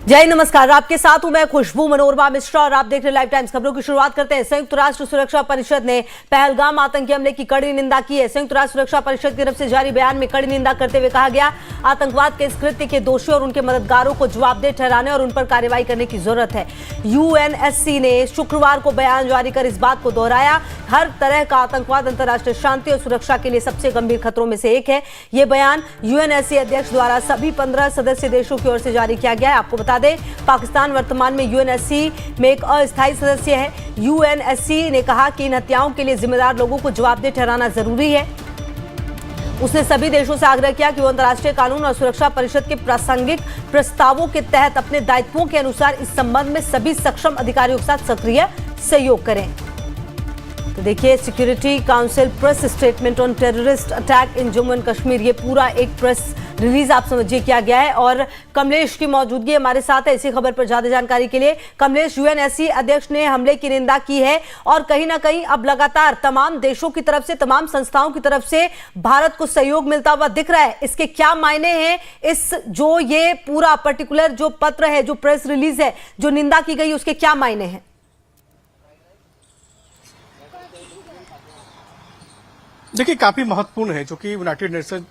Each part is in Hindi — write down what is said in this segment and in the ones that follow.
जय नमस्कार, आपके साथ हूं मैं खुशबू मनोरमा मिश्रा और आप देख रहे लाइव टाइम्स। खबरों की शुरुआत करते हैं। संयुक्त राष्ट्र सुरक्षा परिषद ने पहलगाम आतंकी हमले की कड़ी निंदा की है। संयुक्त राष्ट्र सुरक्षा परिषद की तरफ से जारी बयान में कड़ी निंदा करते हुए कहा गया, आतंकवाद के इस कृत्य के दोषियों और उनके मददगारों को जवाबदेह ठहराने और उन पर कार्रवाई करने की जरूरत है। यूएनएससी ने शुक्रवार को बयान जारी कर इस बात को दोहराया, हर तरह का आतंकवाद अंतर्राष्ट्रीय शांति और सुरक्षा के लिए सबसे गंभीर खतरों में से एक है। ये बयान यूएनएससी अध्यक्ष द्वारा सभी 15 सदस्य देशों की ओर से जारी किया गया है। आपको बता दें, पाकिस्तान वर्तमान में यूएनएससी में एक अस्थायी सदस्य है। यूएनएससी ने कहा कि इन हत्याओं के लिए जिम्मेदार लोगों को जवाबदेह ठहराना जरूरी है। उसने सभी देशों से आग्रह किया कि वो अंतर्राष्ट्रीय कानून और सुरक्षा परिषद के प्रासंगिक प्रस्तावों के तहत अपने दायित्वों के अनुसार इस संबंध में सभी सक्षम अधिकारियों के साथ सक्रिय सहयोग करें। तो देखिए, security council press statement on terrorist attack in Jammu and Kashmir, ये पूरा एक प्रेस रिलीज आप समझिए किया गया है। और कमलेश की मौजूदगी हमारे साथ है इसी खबर पर ज्यादा जानकारी के लिए। कमलेश, यूएनएससी अध्यक्ष ने हमले की निंदा की है और कहीं ना कहीं अब लगातार तमाम देशों की तरफ से, तमाम संस्थाओं की तरफ से भारत को सहयोग मिलता हुआ दिख रहा है। इसके क्या मायने हैं? इस जो ये पूरा पर्टिकुलर जो पत्र है, जो प्रेस रिलीज है, जो निंदा की गई, उसके क्या मायने हैं? देखिए, काफी महत्वपूर्ण है, क्योंकि यूनाइटेड नेशन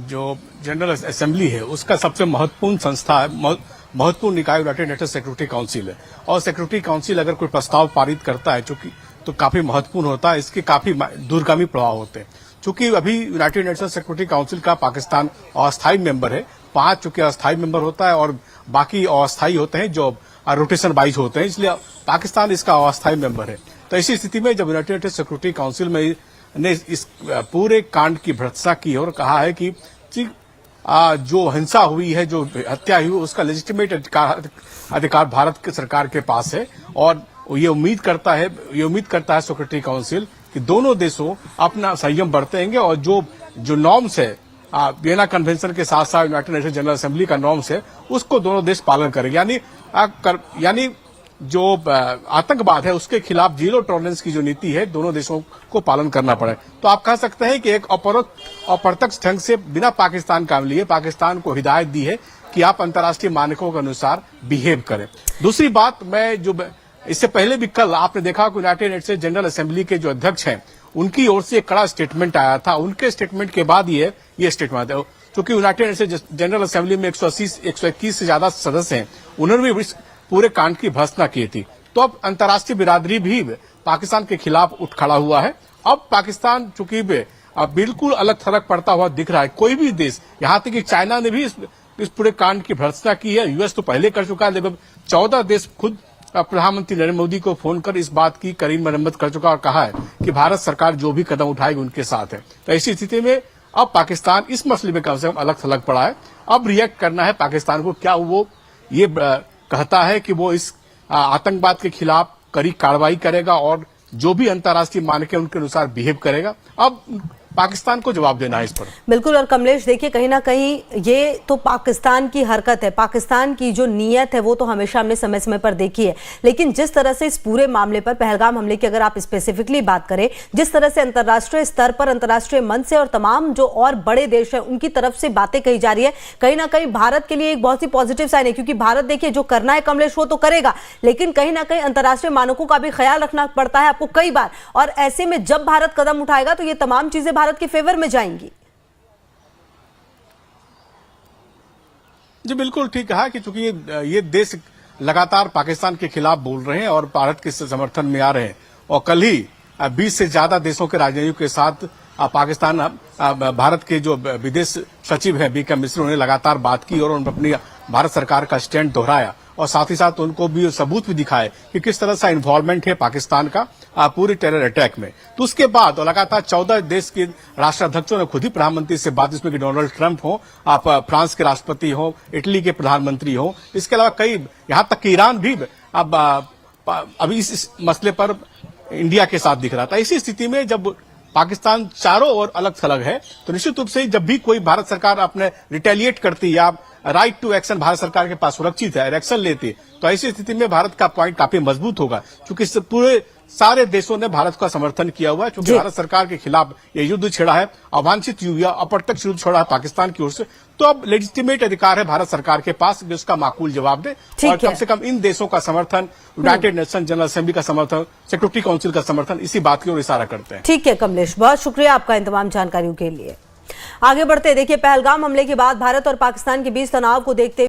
जो जनरल असेंबली है उसका सबसे महत्वपूर्ण संस्था है, महत्वपूर्ण निकाय यूनाइटेड नेशन सिक्योरिटी काउंसिल है। और सिक्योरिटी काउंसिल अगर कोई प्रस्ताव पारित करता है चूंकि तो काफी महत्वपूर्ण होता है, इसके काफी दूरगामी प्रभाव होते हैं। चूंकि अभी यूनाइटेड नेशन सिक्योरिटी काउंसिल का पाकिस्तान अस्थायी मेंबर है, 5 चूंकि अस्थायी मेंबर होता है और बाकी अस्थायी होते हैं जो रोटेशन वाइज होते हैं, इसलिए पाकिस्तान इसका अस्थायी मेंबर है। तो ऐसी स्थिति में जब यूनाइटेड नेशन सिक्योरिटी काउंसिल में ने इस पूरे कांड की भर्त्सना की और कहा है कि जो हिंसा हुई है, जो हत्या हुई, उसका लेजिटिमेट अधिकार भारत की सरकार के पास है। और ये उम्मीद करता है सिक्योरिटी काउंसिल कि दोनों देशों अपना संयम बरतेंगे और जो नॉर्म्स है, वियना कन्वेंशन के साथ साथ यूनाइटेड नेशन जनरल असेंबली का नॉर्म्स है, उसको दोनों देश पालन करेंगे। यानी जो आतंकवाद है उसके खिलाफ जीरो टॉलरेंस की जो नीति है, दोनों देशों को पालन करना पड़े। तो आप कह सकते हैं कि एक अप्रत्यक्ष ढंग से बिना पाकिस्तान काम लिए पाकिस्तान को हिदायत दी है कि आप अंतर्राष्ट्रीय मानकों के अनुसार बिहेव करें। दूसरी बात, मैं जो इससे पहले भी कल आपने देखा कि यूनाइटेड नेशन जनरल असेंबली के जो अध्यक्ष हैं उनकी ओर से एक कड़ा स्टेटमेंट आया था। उनके स्टेटमेंट के बाद ये स्टेटमेंट है, क्योंकि यूनाइटेड नेशन जनरल असेंबली में 121 से ज्यादा सदस्य हैं, उन्होंने भी पूरे कांड की भर्त्सना की थी। तो अब अंतर्राष्ट्रीय बिरादरी भी पाकिस्तान के खिलाफ उठ खड़ा हुआ है। अब पाकिस्तान चूंकि बिल्कुल अलग थलग पड़ता हुआ दिख रहा है। कोई भी देश, यहां तक कि चाइना ने भी इस पूरे कांड की भर्त्सना की है। यूएस तो पहले कर चुका है, लेकिन 14 देश खुद प्रधानमंत्री नरेंद्र मोदी को फोन कर इस बात की कड़ी मरम्मत कर चुका और कहा है कि भारत सरकार जो भी कदम उठाएगी उनके साथ है। तो ऐसी स्थिति में अब पाकिस्तान इस मसले में कम से कम अलग थलग पड़ा है। अब रिएक्ट करना है पाकिस्तान को। क्या वो ये कहता है कि वो इस आतंकवाद के खिलाफ कड़ी कार्रवाई करेगा और जो भी अंतर्राष्ट्रीय मानक है उनके अनुसार बिहेव करेगा? अब पाकिस्तान को जवाब देना है इस पर। बिल्कुल। और कमलेश, देखिए, कहीं ना कहीं ये तो पाकिस्तान की हरकत है, पाकिस्तान की जो नीयत है वो तो हमेशा हमने समय समय पर देखी है। लेकिन जिस तरह से इस पूरे मामले पर, पहलगाम हमले की अगर आप स्पेसिफिकली बात करें, जिस तरह से अंतर्राष्ट्रीय स्तर पर, अंतर्राष्ट्रीय मंच से और तमाम जो और बड़े देश हैं उनकी तरफ से बातें कही जा रही है, कहीं ना कहीं भारत के लिए एक बहुत ही पॉजिटिव साइन है। क्योंकि भारत, देखिए, जो करना है कमलेश वो तो करेगा, लेकिन कहीं ना कहीं अंतर्राष्ट्रीय मानकों का भी ख्याल रखना पड़ता है आपको कई बार। और ऐसे में जब भारत कदम उठाएगा तो ये तमाम चीजें भारत के फेवर में जाएंगी। जी बिल्कुल ठीक कहा कि चूंकि ये देश लगातार पाकिस्तान के खिलाफ बोल रहे हैं और भारत के समर्थन में आ रहे हैं। और कल ही 20 से ज्यादा देशों के राजनयिकों के साथ पाकिस्तान भारत के जो विदेश सचिव हैं बीके मिश्र, उन्होंने लगातार बात की और उन्होंने अपनी भारत सरकार का स्टैंड दोहराया और साथ ही साथ उनको भी सबूत भी दिखाए कि किस तरह से इन्वॉल्वमेंट है पाकिस्तान का पूरे टेरर अटैक में। तो उसके बाद लगातार 14 देश के राष्ट्राध्यक्षों ने खुद ही प्रधानमंत्री से बात, इसमें कि डोनाल्ड ट्रंप हो, आप फ्रांस के राष्ट्रपति हो, इटली के प्रधानमंत्री हो, इसके अलावा कई, यहां तक कि ईरान भी अब अभी इस मसले पर इंडिया के साथ दिख रहा था। इसी स्थिति में जब पाकिस्तान चारों ओर अलग थलग है, तो निश्चित रूप से जब भी कोई भारत सरकार अपने रिटेलिएट करती या राइट टू एक्शन भारत सरकार के पास सुरक्षित है और एक्शन लेती तो ऐसी स्थिति में भारत का पॉइंट काफी मजबूत होगा, क्योंकि पूरे सारे देशों ने भारत का समर्थन किया हुआ है, क्योंकि भारत सरकार के खिलाफ ये युद्ध छिड़ा है, अवांछित युद्ध या अप्रत्यक्ष युद्ध छोड़ा है पाकिस्तान की ओर से। तो अब लेजिटिमेट अधिकार है भारत सरकार के पास कि उसका माकूल जवाब दे और कम से कम इन देशों का समर्थन, यूनाइटेड नेशन जनरल असेंबली का समर्थन, सिक्योरिटी काउंसिल का समर्थन इसी बात की ओर इशारा करते हैं। ठीक है कमलेश, बहुत शुक्रिया आपका इन तमाम जानकारियों के लिए। आगे बढ़ते देखिए, पहलगाम हमले के बाद भारत और पाकिस्तान के बीच तनाव को देखते